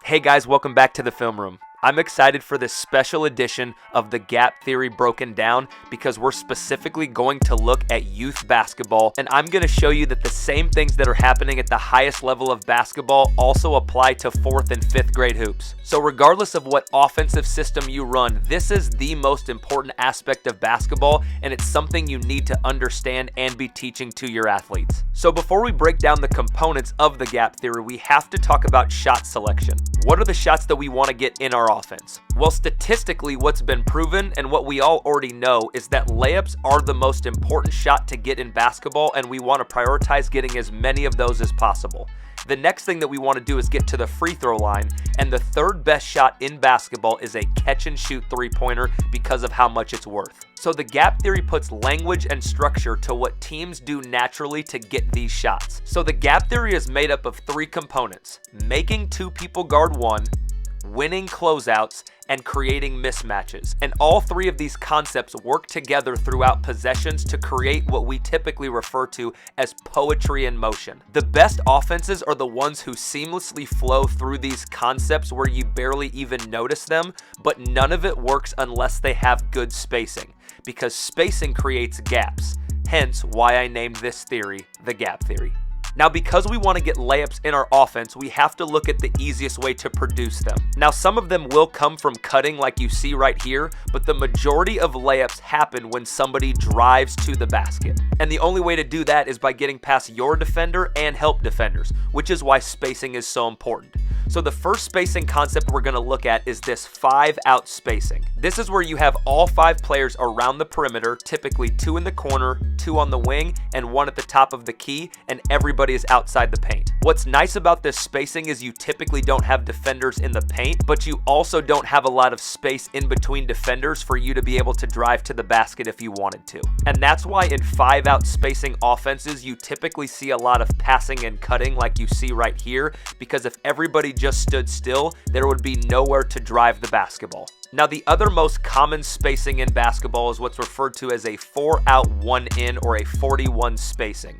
Hey guys, welcome back to the film room. I'm excited for this special edition of the Gap Theory Broken Down because we're specifically going to look at youth basketball, and I'm going to show you that the same things that are happening at the highest level of basketball also apply to 4th and 5th grade hoops. So regardless of what offensive system you run, this is the most important aspect of basketball, and it's something you need to understand and be teaching to your athletes. So before we break down the components of the Gap Theory, we have to talk about shot selection. What are the shots that we want to get in our offense? Well, statistically, what's been proven and what we all already know is that layups are the most important shot to get in basketball, and we want to prioritize getting as many of those as possible. The next thing that we want to do is get to the free throw line, and the third best shot in basketball is a catch and shoot three-pointer because of how much it's worth. So the Gap Theory puts language and structure to what teams do naturally to get these shots. So the Gap Theory is made up of 3 components: making 2 people guard 1, winning closeouts, and creating mismatches. And all 3 of these concepts work together throughout possessions to create what we typically refer to as poetry in motion. The best offenses are the ones who seamlessly flow through these concepts where you barely even notice them, but none of it works unless they have good spacing, because spacing creates gaps. Hence why I named this theory the Gap Theory. Now, because we want to get layups in our offense, we have to look at the easiest way to produce them. Now, some of them will come from cutting like you see right here, but the majority of layups happen when somebody drives to the basket. And the only way to do that is by getting past your defender and help defenders, which is why spacing is so important. So the first spacing concept we're going to look at is this 5-out spacing. This is where you have all 5 players around the perimeter, typically 2 in the corner, 2 on the wing, and 1 at the top of the key, and everybody is outside the paint. What's nice about this spacing is you typically don't have defenders in the paint, but you also don't have a lot of space in between defenders for you to be able to drive to the basket if you wanted to. And that's why in 5-out spacing offenses, you typically see a lot of passing and cutting like you see right here, because if everybody just stood still, there would be nowhere to drive the basketball. Now, the other most common spacing in basketball is what's referred to as a 4-out 1-in or a 41 spacing.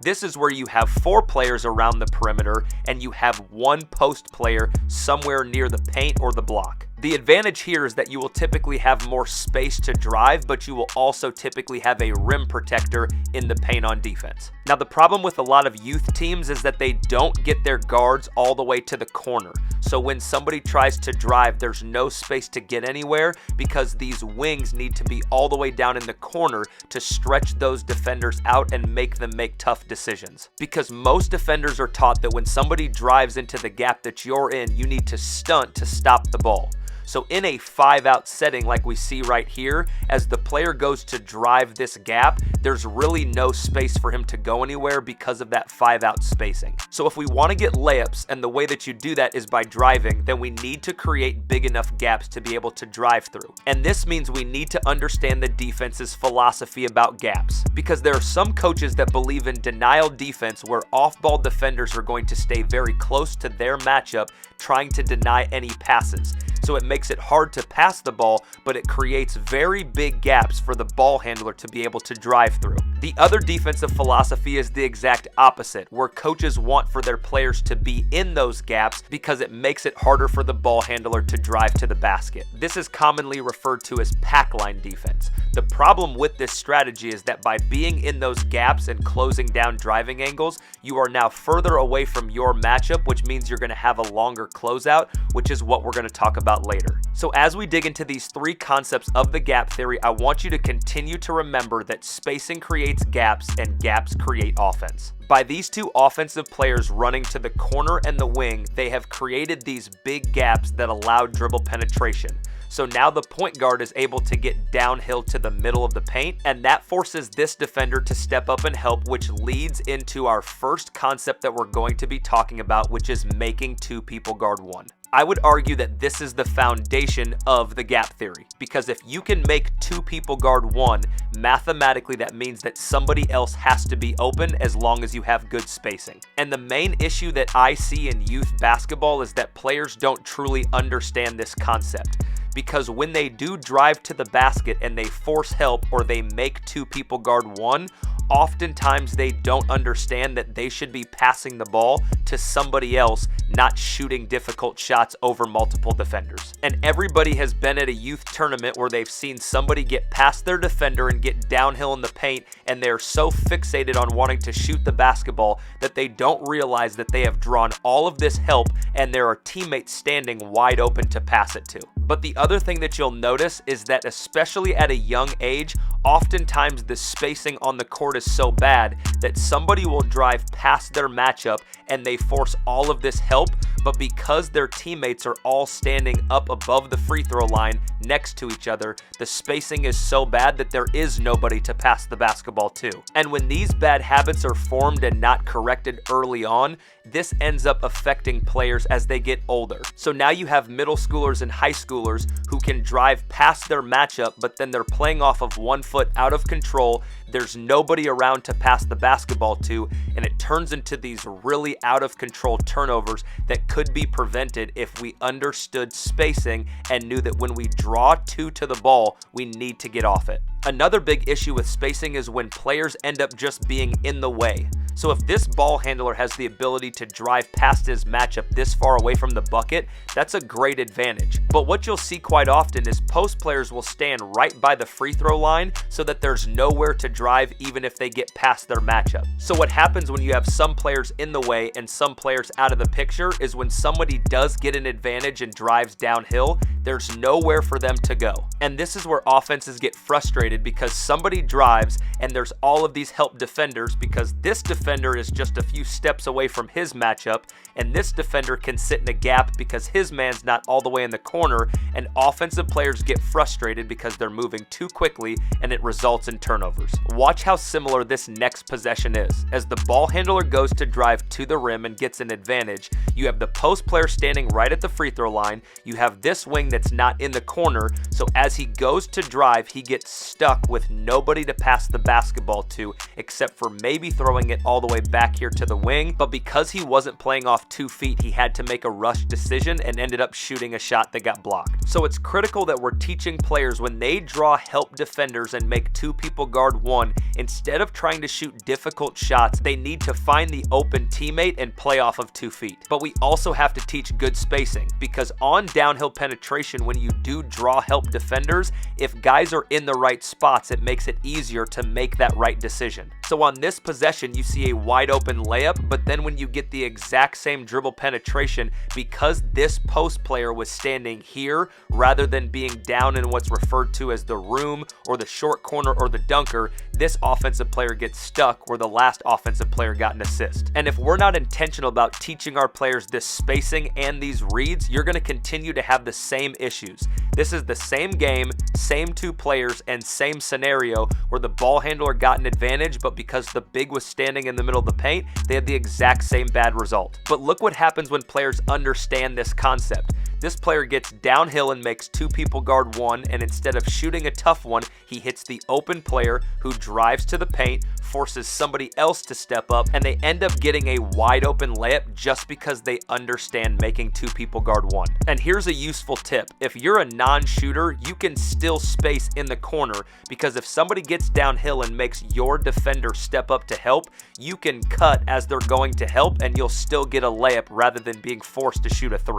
This is where you have 4 players around the perimeter and you have 1 post player somewhere near the paint or the block. The advantage here is that you will typically have more space to drive, but you will also typically have a rim protector in the paint on defense. Now, the problem with a lot of youth teams is that they don't get their guards all the way to the corner. So when somebody tries to drive, there's no space to get anywhere because these wings need to be all the way down in the corner to stretch those defenders out and make them make tough decisions. Because most defenders are taught that when somebody drives into the gap that you're in, you need to stunt to stop the ball. So in a 5-out setting like we see right here, as the player goes to drive this gap, there's really no space for him to go anywhere because of that 5-out spacing. So if we want to get layups, and the way that you do that is by driving, then we need to create big enough gaps to be able to drive through. And this means we need to understand the defense's philosophy about gaps, because there are some coaches that believe in denial defense where off-ball defenders are going to stay very close to their matchup trying to deny any passes. So it makes it hard to pass the ball, but it creates very big gaps for the ball handler to be able to drive through. The other defensive philosophy is the exact opposite, where coaches want for their players to be in those gaps because it makes it harder for the ball handler to drive to the basket. This is commonly referred to as pack line defense. The problem with this strategy is that by being in those gaps and closing down driving angles, you are now further away from your matchup, which means you're going to have a longer closeout, which is what we're going to talk about later. So as we dig into these 3 concepts of the Gap Theory, I want you to continue to remember that spacing creates gaps and gaps create offense. By these 2 offensive players running to the corner and the wing, they have created these big gaps that allow dribble penetration. So now the point guard is able to get downhill to the middle of the paint, and that forces this defender to step up and help, which leads into our first concept that we're going to be talking about, which is making 2 people guard 1. I would argue that this is the foundation of the Gap Theory, because if you can make 2 people guard 1, mathematically that means that somebody else has to be open as long as you have good spacing. And the main issue that I see in youth basketball is that players don't truly understand this concept. Because when they do drive to the basket and they force help or they make 2 people guard 1, oftentimes they don't understand that they should be passing the ball to somebody else, not shooting difficult shots over multiple defenders. And everybody has been at a youth tournament where they've seen somebody get past their defender and get downhill in the paint, and they're so fixated on wanting to shoot the basketball that they don't realize that they have drawn all of this help and there are teammates standing wide open to pass it to. But the other thing that you'll notice is that especially at a young age, oftentimes the spacing on the court is so bad that somebody will drive past their matchup and they force all of this help, but because their teammates are all standing up above the free throw line next to each other, the spacing is so bad that there is nobody to pass the basketball to. And when these bad habits are formed and not corrected early on, this ends up affecting players as they get older. So now you have middle schoolers and high schoolers who can drive past their matchup, but then they're playing off of 1 foot out of control. There's nobody around to pass the basketball to, and it turns into these really out of control turnovers that could be prevented if we understood spacing and knew that when we draw two to the ball, we need to get off it. Another big issue with spacing is when players end up just being in the way. So if this ball handler has the ability to drive past his matchup this far away from the bucket, that's a great advantage. But what you'll see quite often is post players will stand right by the free throw line so that there's nowhere to drive even if they get past their matchup. So what happens when you have some players in the way and some players out of the picture is when somebody does get an advantage and drives downhill, there's nowhere for them to go. And this is where offenses get frustrated because somebody drives and there's all of these help defenders because this defender is just a few steps away from his matchup, and this defender can sit in a gap because his man's not all the way in the corner, and offensive players get frustrated because they're moving too quickly and it results in turnovers. Watch how similar this next possession is. As the ball handler goes to drive to the rim and gets an advantage, you have the post player standing right at the free throw line, you have this wing that's not in the corner, so as he goes to drive, he gets stuck with nobody to pass the basketball to except for maybe throwing it all the way back here to the wing, but because he wasn't playing off 2 feet, he had to make a rush decision and ended up shooting a shot that got blocked. So it's critical that we're teaching players when they draw help defenders and make 2 people guard 1, instead of trying to shoot difficult shots, they need to find the open teammate and play off of 2 feet. But we also have to teach good spacing because on downhill penetration, when you do draw help defenders, if guys are in the right spots, it makes it easier to make that right decision. So on this possession, you see a wide open layup, but then when you get the exact same dribble penetration, because this post player was standing here rather than being down in what's referred to as the room or the short corner or the dunker, this offensive player gets stuck where the last offensive player got an assist. And if we're not intentional about teaching our players this spacing and these reads, you're going to continue to have the same issues. This is the same game, same 2 players, and same scenario where the ball handler got an advantage, but because the big was standing in the middle of the paint, they had the exact same bad result. But look what happens when players understand this concept. This player gets downhill and makes 2 people guard 1, and instead of shooting a tough one, he hits the open player who drives to the paint, forces somebody else to step up, and they end up getting a wide open layup just because they understand making 2 people guard 1. And here's a useful tip. If you're a non-shooter, you can still space in the corner because if somebody gets downhill and makes your defender step up to help, you can cut as they're going to help and you'll still get a layup rather than being forced to shoot a 3.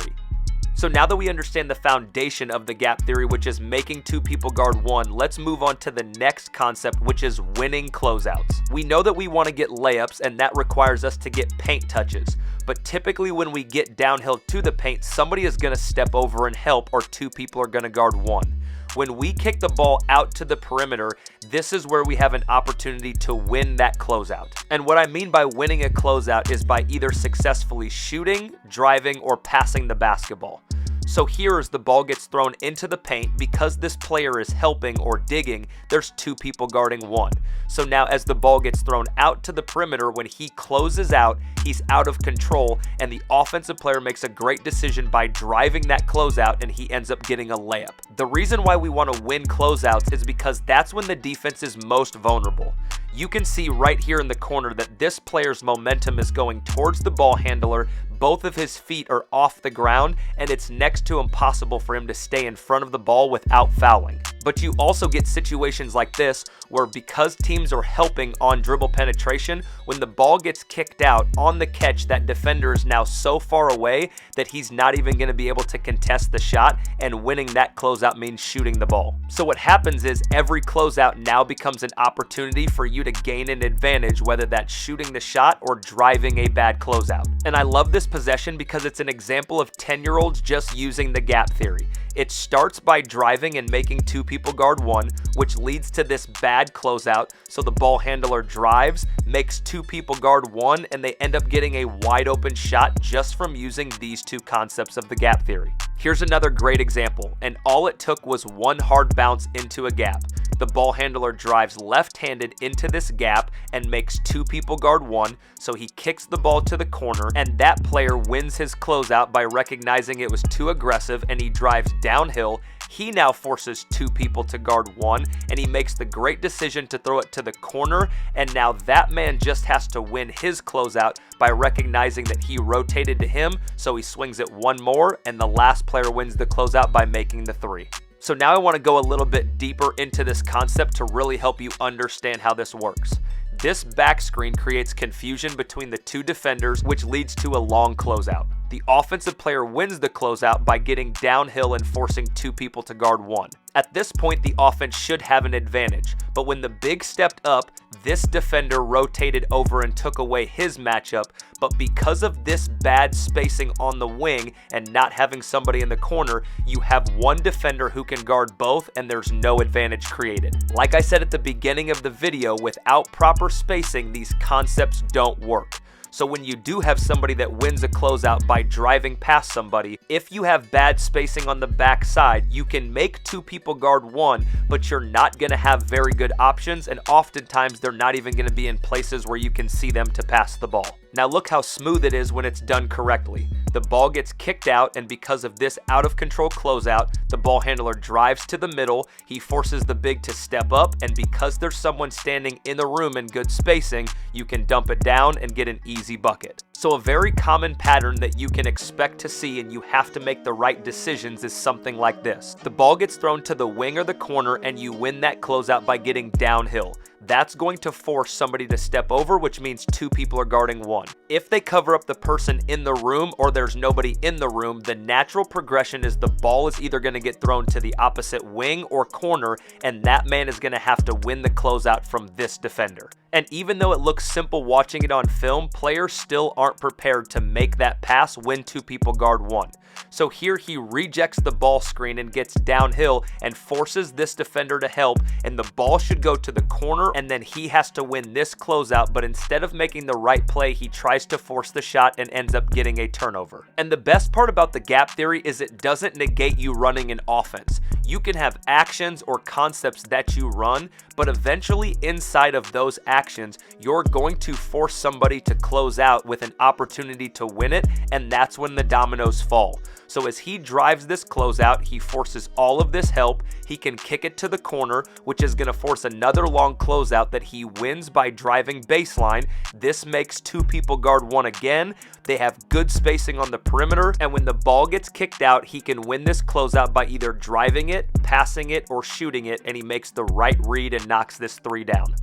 So now that we understand the foundation of the gap theory, which is making 2 people guard 1, let's move on to the next concept, which is winning closeouts. We know that we want to get layups, and that requires us to get paint touches. But typically when we get downhill to the paint, somebody is going to step over and help, or 2 people are going to guard 1. When we kick the ball out to the perimeter, this is where we have an opportunity to win that closeout. And what I mean by winning a closeout is by either successfully shooting, driving, or passing the basketball. So here as the ball gets thrown into the paint, because this player is helping or digging, there's 2 people guarding 1. So now as the ball gets thrown out to the perimeter, when he closes out, he's out of control, and the offensive player makes a great decision by driving that closeout, and he ends up getting a layup. The reason why we want to win closeouts is because that's when the defense is most vulnerable. You can see right here in the corner that this player's momentum is going towards the ball handler, both of his feet are off the ground and it's next to impossible for him to stay in front of the ball without fouling. But you also get situations like this where, because teams are helping on dribble penetration, when the ball gets kicked out on the catch, that defender is now so far away that he's not even going to be able to contest the shot, and winning that closeout means shooting the ball. So what happens is every closeout now becomes an opportunity for you to gain an advantage, whether that's shooting the shot or driving a bad closeout. And I love this possession because it's an example of 10-year-olds just using the gap theory. It starts by driving and making two people guard one, which leads to this bad closeout. So the ball handler drives, makes two people guard one, and they end up getting a wide open shot just from using these two concepts of the gap theory. Here's another great example, and all it took was one hard bounce into a gap. The ball handler drives left-handed into this gap and makes two people guard one, so he kicks the ball to the corner, and that player wins his closeout by recognizing it was too aggressive, and he drives downhill. He now forces two people to guard one, and he makes the great decision to throw it to the corner, and now that man just has to win his closeout by recognizing that he rotated to him, so he swings it one more, and the last player wins the closeout by making the three. So now I want to go a little bit deeper into this concept to really help you understand how this works. This back screen creates confusion between the two defenders, which leads to a long closeout. The offensive player wins the closeout by getting downhill and forcing two people to guard one. At this point, the offense should have an advantage, but when the big stepped up, this defender rotated over and took away his matchup, but because of this bad spacing on the wing and not having somebody in the corner, you have one defender who can guard both and there's no advantage created. Like I said at the beginning of the video, without proper spacing, these concepts don't work. So when you do have somebody that wins a closeout by driving past somebody, if you have bad spacing on the backside, you can make two people guard one, but you're not going to have very good options, and oftentimes they're not even going to be in places where you can see them to pass the ball. Now look how smooth it is when it's done correctly. The ball gets kicked out, and because of this out of control closeout, the ball handler drives to the middle, he forces the big to step up, and because there's someone standing in the room in good spacing, you can dump it down and get an easy bucket. So a very common pattern that you can expect to see, and you have to make the right decisions, is something like this. The ball gets thrown to the wing or the corner, and you win that closeout by getting downhill. That's going to force somebody to step over, which means two people are guarding one. If they cover up the person in the room or there's nobody in the room, the natural progression is the ball is either going to get thrown to the opposite wing or corner, and that man is going to have to win the closeout from this defender. And even though it looks simple watching it on film, players still aren't prepared to make that pass when two people guard one. So here he rejects the ball screen and gets downhill and forces this defender to help, and the ball should go to the corner, and then he has to win this closeout, but instead of making the right play, he tries to force the shot and ends up getting a turnover. And the best part about the gap theory is it doesn't negate you running an offense. You can have actions or concepts that you run, but eventually inside of those actions, you're going to force somebody to close out with an opportunity to win it, and that's when the dominoes fall. So as he drives this closeout, he forces all of this help. He can kick it to the corner, which is going to force another long closeout that he wins by driving baseline. This makes two people guard one again. They have good spacing on the perimeter, and when the ball gets kicked out, he can win this closeout by either driving it, passing it, or shooting it, and he makes the right read and knocks this three down.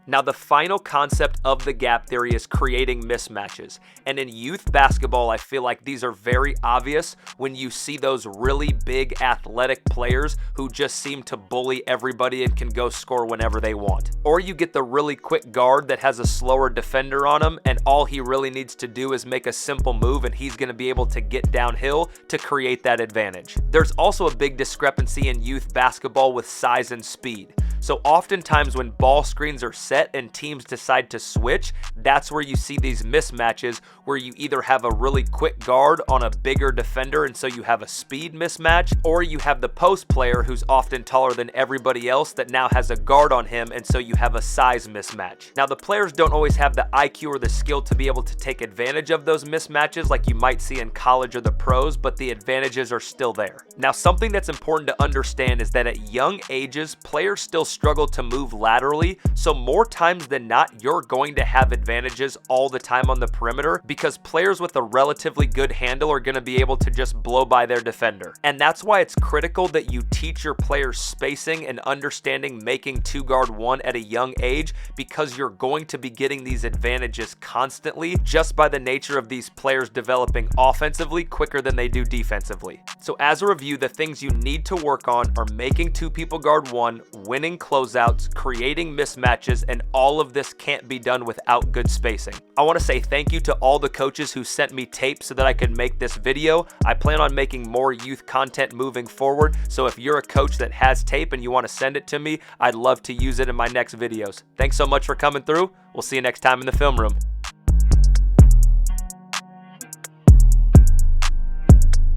Now, the final concept of the gap theory is creating mismatches. And in youth basketball, I feel like these are very obvious when you see those really big athletic players who just seem to bully everybody and can go score whenever they want. Or you get the really quick guard that has a slower defender on him, and all he really needs to do is make a simple move and he's going to be able to get downhill to create that advantage. There's also a big discrepancy in youth basketball with size and speed. So oftentimes when ball screens are set and teams decide to switch, that's where you see these mismatches where you either have a really quick guard on a bigger defender and so you have a speed mismatch, or you have the post player who's often taller than everybody else that now has a guard on him and so you have a size mismatch. Now the players don't always have the IQ or the skill to be able to take advantage of those mismatches like you might see in college or the pros, but the advantages are still there. Now something that's important to understand is that at young ages, players still struggle to move laterally, so more times than not, you're going to have advantages all the time on the perimeter because players with a relatively good handle are going to be able to just blow by their defender. And that's why it's critical that you teach your players spacing and understanding making 2-guard-1 at a young age, because you're going to be getting these advantages constantly just by the nature of these players developing offensively quicker than they do defensively. So as a review, the things you need to work on are making 2 people guard 1, winning closeouts, creating mismatches, and all of this can't be done without good spacing. I want to say thank you to all the coaches who sent me tape so that I could make this video. I plan on making more youth content moving forward, so if you're a coach that has tape and you want to send it to me, I'd love to use it in my next videos. Thanks so much for coming through. We'll see you next time in the film room.